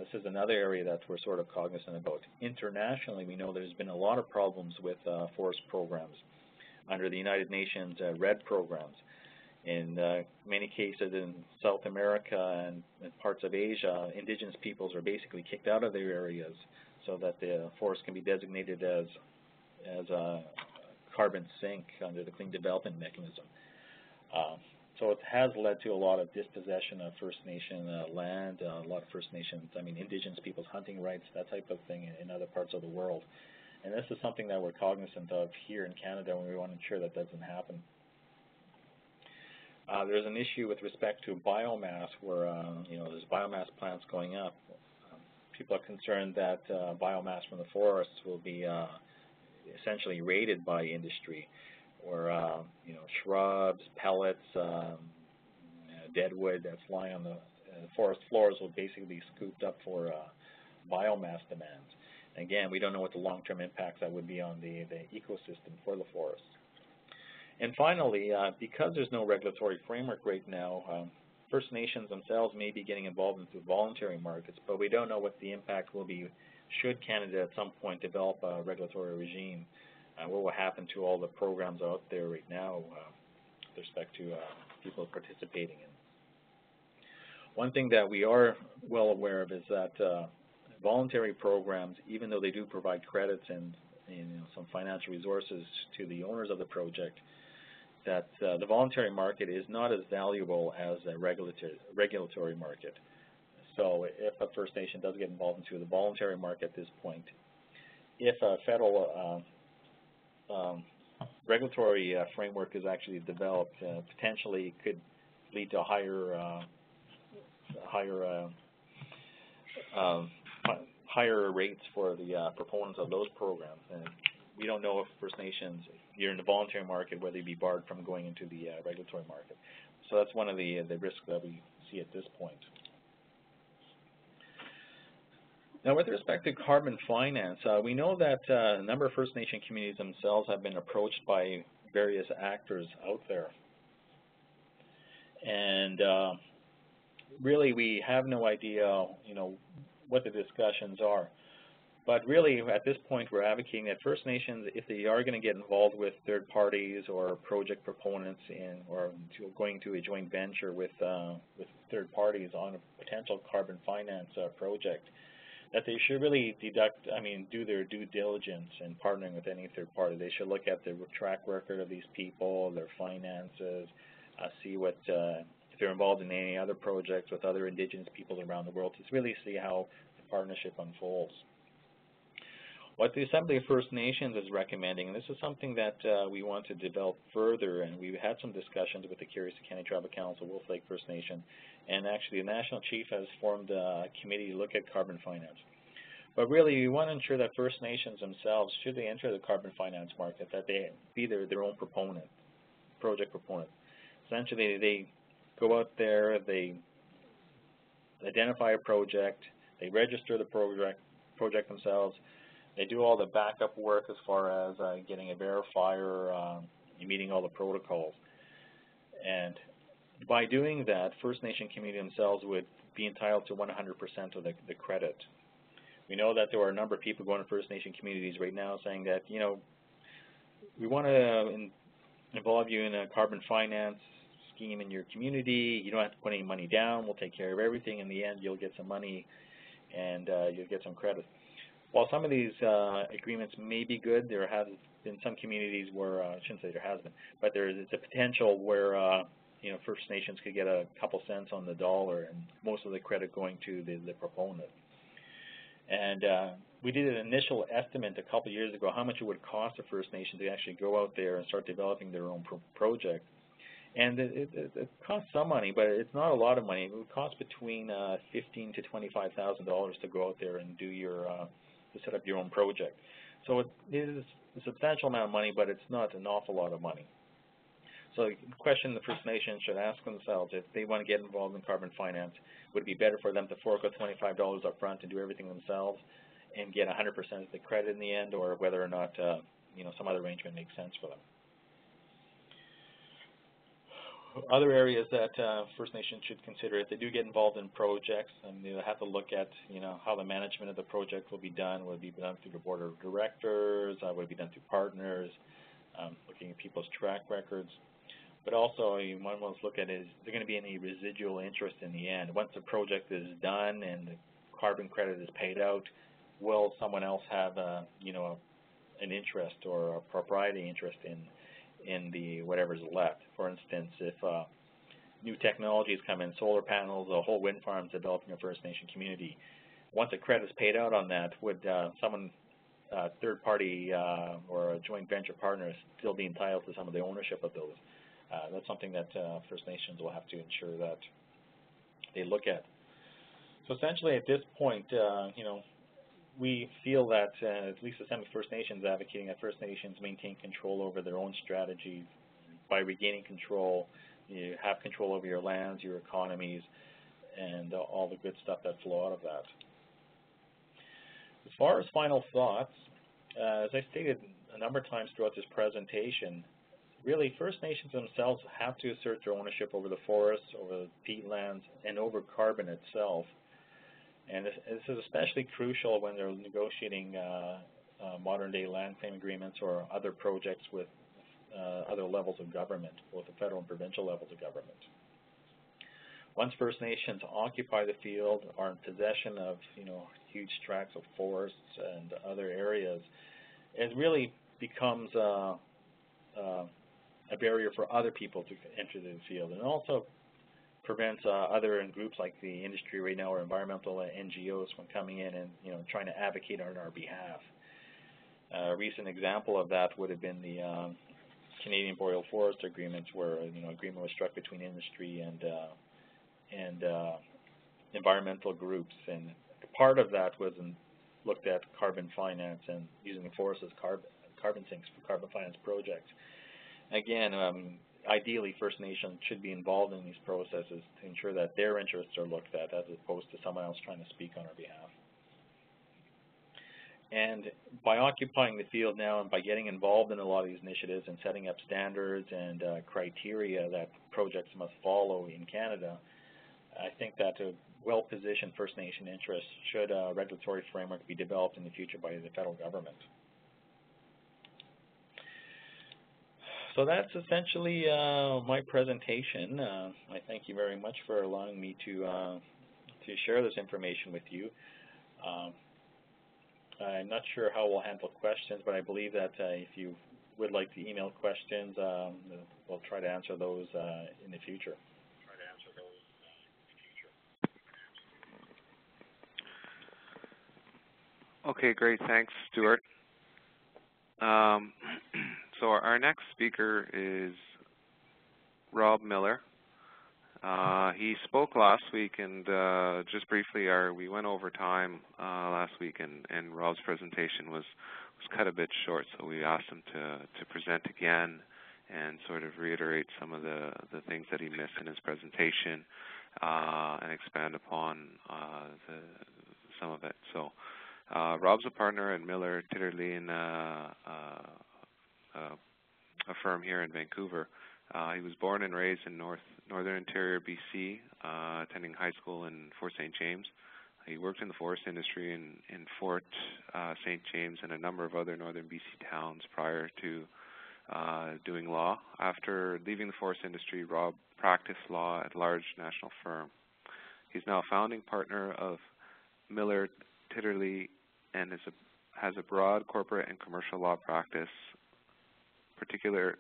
this is another area that we're sort of cognizant about. Internationally, we know there's been a lot of problems with forest programs under the United Nations REDD programs. In many cases in South America and parts of Asia, indigenous peoples are basically kicked out of their areas so that the forest can be designated as a carbon sink under the Clean Development Mechanism. So it has led to a lot of dispossession of First Nation land, a lot of First Nations, indigenous people's hunting rights, that type of thing in other parts of the world. And this is something that we're cognizant of here in Canada, and we want to ensure that doesn't happen. There's an issue with respect to biomass where, there's biomass plants going up. People are concerned that biomass from the forests will be essentially raided by industry, or shrubs, pellets, dead wood that's lying on the forest floors will basically be scooped up for biomass demands. Again, we don't know what the long-term impacts that would be on the ecosystem for the forest. And finally, because there's no regulatory framework right now, First Nations themselves may be getting involved into voluntary markets, but we don't know what the impact will be should Canada at some point develop a regulatory regime. What will happen to all the programs out there right now with respect to people participating in. One thing that we are well aware of is that voluntary programs, even though they do provide credits and some financial resources to the owners of the project, that the voluntary market is not as valuable as a regulatory market. So if a First Nation does get involved into the voluntary market at this point, if a federal regulatory framework is actually developed, potentially could lead to higher rates for the proponents of those programs. And we don't know if First Nations, you're in the voluntary market, whether you'd be barred from going into the regulatory market. So that's one of the risks that we see at this point. Now, with respect to carbon finance, we know that a number of First Nation communities themselves have been approached by various actors out there. And really, we have no idea, what the discussions are. But really, at this point, we're advocating that First Nations, if they are going to get involved with third parties or project proponents or going to a joint venture with third parties on a potential carbon finance project, that they should really do their due diligence in partnering with any third party. They should look at the track record of these people, their finances, see what if they're involved in any other projects with other Indigenous peoples around the world, to really see how the partnership unfolds. What the Assembly of First Nations is recommending, and this is something that we want to develop further, and we've had some discussions with the Carriacou County Tribal Council, Wolf Lake First Nation, and actually the National Chief has formed a committee to look at carbon finance. But really, we want to ensure that First Nations themselves, should they enter the carbon finance market, that they be their own proponent, project proponent. Essentially, they go out there, they identify a project, they register the project themselves, they do all the backup work as far as getting a verifier, meeting all the protocols. And by doing that, First Nation community themselves would be entitled to 100% of the credit. We know that there are a number of people going to First Nation communities right now saying that, we want to involve you in a carbon finance scheme in your community. You don't have to put any money down. We'll take care of everything. In the end, you'll get some money and you'll get some credit. While some of these agreements may be good, there have been some communities where, I shouldn't say there has been, but there's a potential where First Nations could get a couple cents on the dollar and most of the credit going to the proponent. And we did an initial estimate a couple years ago how much it would cost a First Nation to actually go out there and start developing their own project. And it costs some money, but it's not a lot of money. It would cost between $15,000 to $25,000 to go out there and do to set up your own project. So it is a substantial amount of money, but it's not an awful lot of money. So the question the First Nations should ask themselves, if they want to get involved in carbon finance, would it be better for them to fork out $25 up front and do everything themselves and get 100% of the credit in the end, or whether or not some other arrangement makes sense for them? Other areas that First Nations should consider if they do get involved in projects, and they have to look at, how the management of the project will be done. Will it be done through the board of directors? Will it be done through partners? Looking at people's track records. But also, one must look at is there going to be any residual interest in the end? Once the project is done and the carbon credit is paid out, will someone else have an interest or a propriety interest in the whatever's left? For instance, if new technologies come in, solar panels, a whole wind farm developing a First Nation community, once the credit is paid out on that, would someone, third party or a joint venture partner, still be entitled to some of the ownership of those? That's something that First Nations will have to ensure that they look at. So essentially, at this point, we feel that at least Assembly First Nations advocating that First Nations maintain control over their own strategies. By regaining control, you have control over your lands, your economies, and all the good stuff that flow out of that. As far as final thoughts, as I stated a number of times throughout this presentation, really First Nations themselves have to assert their ownership over the forests, over the peatlands, and over carbon itself. And this is especially crucial when they're negotiating modern-day land claim agreements or other projects with other levels of government, both the federal and provincial levels of government. Once First Nations occupy the field, are in possession of huge tracts of forests and other areas, it really becomes a barrier for other people to enter the field, and also prevents other groups like the industry right now or environmental NGOs from coming in and trying to advocate on our behalf. A recent example of that would have been the Canadian Boreal Forest Agreements, where agreement was struck between industry and environmental groups, and part of that was looked at carbon finance and using the forest as carbon sinks for carbon finance projects. Again, ideally, First Nations should be involved in these processes to ensure that their interests are looked at as opposed to someone else trying to speak on our behalf. And by occupying the field now and by getting involved in a lot of these initiatives and setting up standards and criteria that projects must follow in Canada, I think that a well-positioned First Nation interest should a regulatory framework be developed in the future by the federal government. So that's essentially my presentation. I thank you very much for allowing me to share this information with you. I'm not sure how we'll handle questions, but I believe that if you would like to email questions, we'll try to answer those in the future. Okay, great. Thanks, Stuart. So our next speaker is Rob Miller. He spoke last week, and just briefly, we went over time last week, and Rob's presentation was cut a bit short, so we asked him to present again and sort of reiterate some of the things that he missed in his presentation and expand upon some of it. So Rob's a partner at Miller, Titerle, and a firm here in Vancouver. He was born and raised in northern interior BC, attending high school in Fort St. James. He worked in the forest industry in Fort St. James and a number of other northern BC towns prior to doing law. After leaving the forest industry, Rob practiced law at a large national firm. He's now a founding partner of Miller, Titerle, and has a broad corporate and commercial law practice,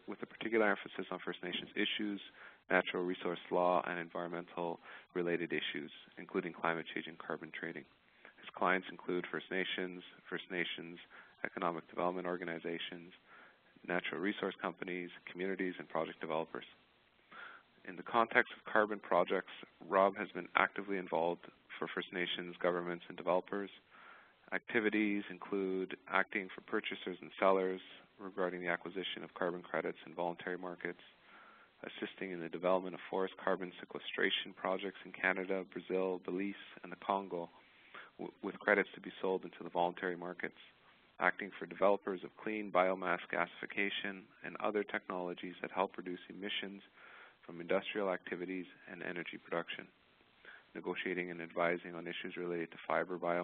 with a particular emphasis on First Nations issues, natural resource law, and environmental related issues, including climate change and carbon trading. His clients include First Nations, economic development organizations, natural resource companies, communities, and project developers. In the context of carbon projects, Rob has been actively involved for First Nations governments and developers. Activities include acting for purchasers and sellers regarding the acquisition of carbon credits in voluntary markets, assisting in the development of forest carbon sequestration projects in Canada, Brazil, Belize, and the Congo, with credits to be sold into the voluntary markets, acting for developers of clean biomass gasification and other technologies that help reduce emissions from industrial activities and energy production, negotiating and advising on issues related to fiber biomass,